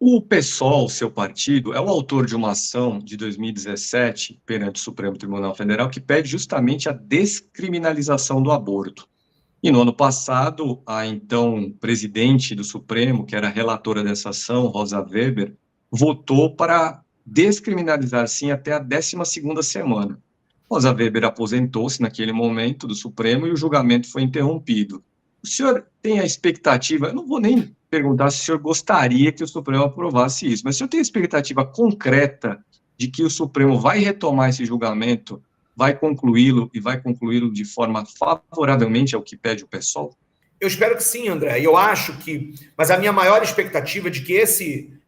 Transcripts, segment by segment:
O PSOL, seu partido, é o autor de uma ação de 2017 perante o Supremo Tribunal Federal que pede justamente a descriminalização do aborto. E no ano passado, a então presidente do Supremo, que era relatora dessa ação, Rosa Weber, votou para descriminalizar, sim, até a 12ª semana. Rosa Weber aposentou-se naquele momento do Supremo e o julgamento foi interrompido. O senhor tem a expectativa, eu não vou nem perguntar se o senhor gostaria que o Supremo aprovasse isso, mas o senhor tem a expectativa concreta de que o Supremo vai retomar esse julgamento, vai concluí-lo e vai concluí-lo de forma favoravelmente ao que pede o PSOL? Eu espero que sim, André. Eu acho que... Mas a minha maior expectativa é de que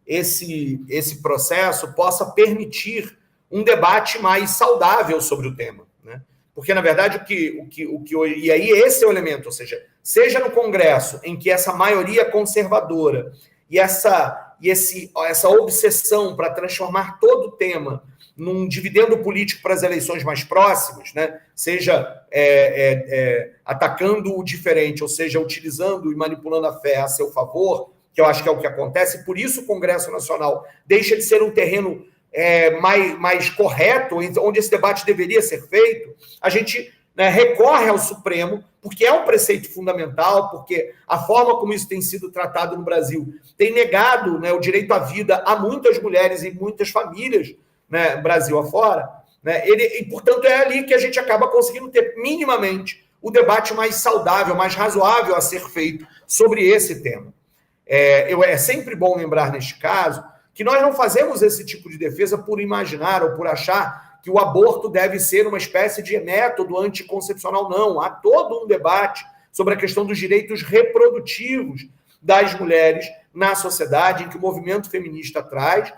esse processo possa permitir um debate mais saudável sobre o tema, né? Porque, na verdade, e aí esse é o elemento, ou seja no Congresso, em que essa maioria conservadora e essa obsessão para transformar todo o tema num dividendo político para as eleições mais próximas, né? Seja atacando o diferente, ou seja, utilizando e manipulando a fé a seu favor, que eu acho que é o que acontece, por isso o Congresso Nacional deixa de ser um terreno mais correto, onde esse debate deveria ser feito. A gente, né, recorre ao Supremo, porque é um preceito fundamental, porque a forma como isso tem sido tratado no Brasil tem negado, né, o direito à vida a muitas mulheres e muitas famílias, né, Brasil afora, né, e, portanto, é ali que a gente acaba conseguindo ter minimamente o debate mais saudável, mais razoável a ser feito sobre esse tema. É sempre bom lembrar, neste caso, que nós não fazemos esse tipo de defesa por imaginar ou por achar que o aborto deve ser uma espécie de método anticoncepcional, não. Há todo um debate sobre a questão dos direitos reprodutivos das mulheres na sociedade, em que o movimento feminista traz,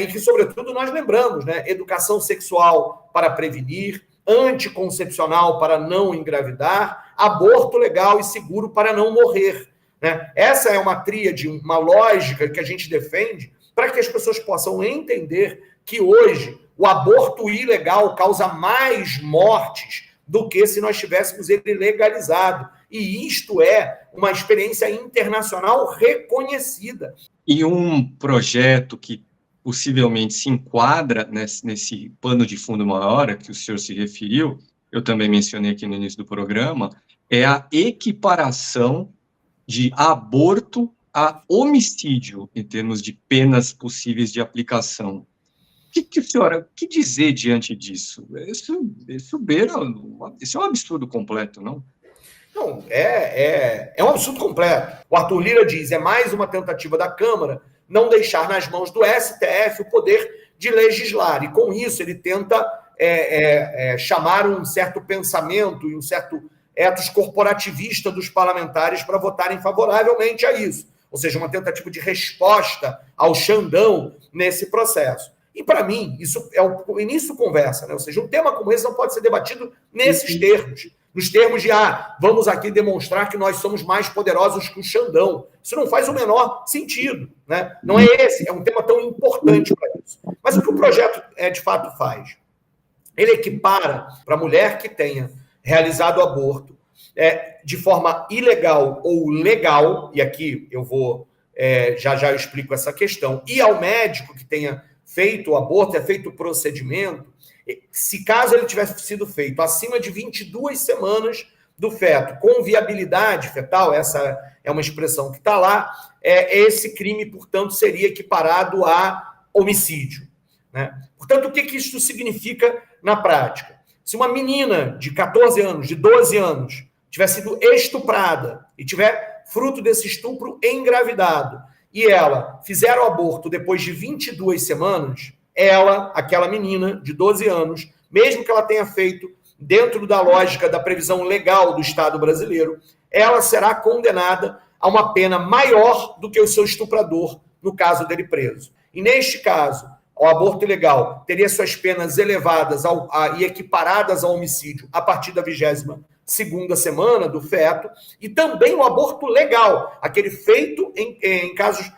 e que, sobretudo, nós lembramos, né, educação sexual para prevenir, anticoncepcional para não engravidar, aborto legal e seguro para não morrer, né? Essa é uma tríade, uma lógica que a gente defende para que as pessoas possam entender que hoje o aborto ilegal causa mais mortes do que se nós tivéssemos ele legalizado. E isto é uma experiência internacional reconhecida. E um projeto que possivelmente se enquadra nesse pano de fundo maior a que o senhor se referiu, eu também mencionei aqui no início do programa, é a equiparação de aborto a homicídio em termos de penas possíveis de aplicação. O que dizer diante disso? Isso é um absurdo completo, não? Não, é um absurdo completo. O Arthur Lira diz, é mais uma tentativa da Câmara não deixar nas mãos do STF o poder de legislar. E com isso ele tenta chamar um certo pensamento e um certo ethos corporativista dos parlamentares para votarem favoravelmente a isso. Ou seja, uma tentativa de resposta ao Xandão nesse processo. E, para mim, isso é o início de conversa, né? Ou seja, um tema como esse não pode ser debatido nesses termos. Nos termos de, vamos aqui demonstrar que nós somos mais poderosos que o Xandão. Isso não faz o menor sentido, né? Não é esse, é um tema tão importante para isso. Mas o que o projeto, de fato, faz? Ele equipara para a mulher que tenha realizado o aborto de forma ilegal ou legal, e aqui eu vou, já eu explico essa questão, e ao médico que tenha feito o aborto, feito o procedimento, se caso ele tivesse sido feito acima de 22 semanas do feto, com viabilidade fetal, essa é uma expressão que está lá, esse crime, portanto, seria equiparado a homicídio, né? Portanto, o que isso significa na prática? Se uma menina de 14 anos, de 12 anos, tiver sido estuprada e tiver fruto desse estupro engravidado, e ela fizer o aborto depois de 22 semanas, ela, aquela menina de 12 anos, mesmo que ela tenha feito dentro da lógica da previsão legal do Estado brasileiro, ela será condenada a uma pena maior do que o seu estuprador, no caso dele preso. E neste caso, o aborto ilegal teria suas penas elevadas e equiparadas ao homicídio a partir da 22ª semana do feto, e também o aborto legal, aquele feito em casos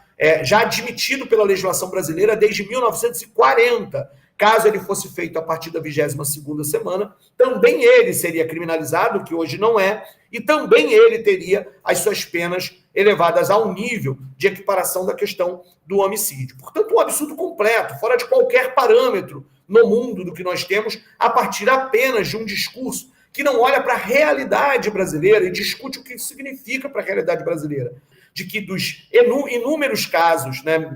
já admitido pela legislação brasileira desde 1940. Caso ele fosse feito a partir da 22ª semana, também ele seria criminalizado, que hoje não é, e também ele teria as suas penas elevadas ao nível de equiparação da questão do homicídio. Portanto, um absurdo completo, fora de qualquer parâmetro no mundo do que nós temos, a partir apenas de um discurso que não olha para a realidade brasileira e discute o que isso significa para a realidade brasileira. De que dos inúmeros casos, né,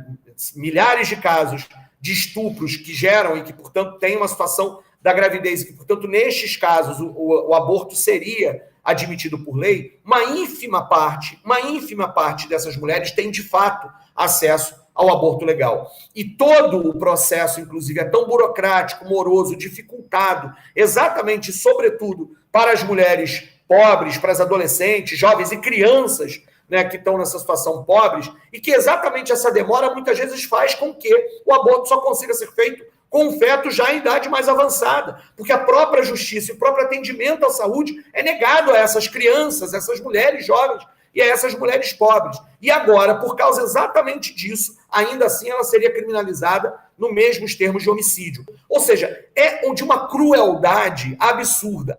milhares de casos de estupros que geram e que, portanto, tem uma situação da gravidez, e que, portanto, nestes casos, o aborto seria admitido por lei, uma ínfima parte dessas mulheres tem, de fato, acesso ao aborto legal. E todo o processo, inclusive, é tão burocrático, moroso, dificultado, exatamente, sobretudo, para as mulheres pobres, para as adolescentes, jovens e crianças, né, que estão nessa situação pobres, e que exatamente essa demora muitas vezes faz com que o aborto só consiga ser feito com o feto já em idade mais avançada, porque a própria justiça e o próprio atendimento à saúde é negado a essas crianças, a essas mulheres jovens e a essas mulheres pobres. E agora, por causa exatamente disso, ainda assim ela seria criminalizada no mesmos termos de homicídio. Ou seja, é de uma crueldade absurda.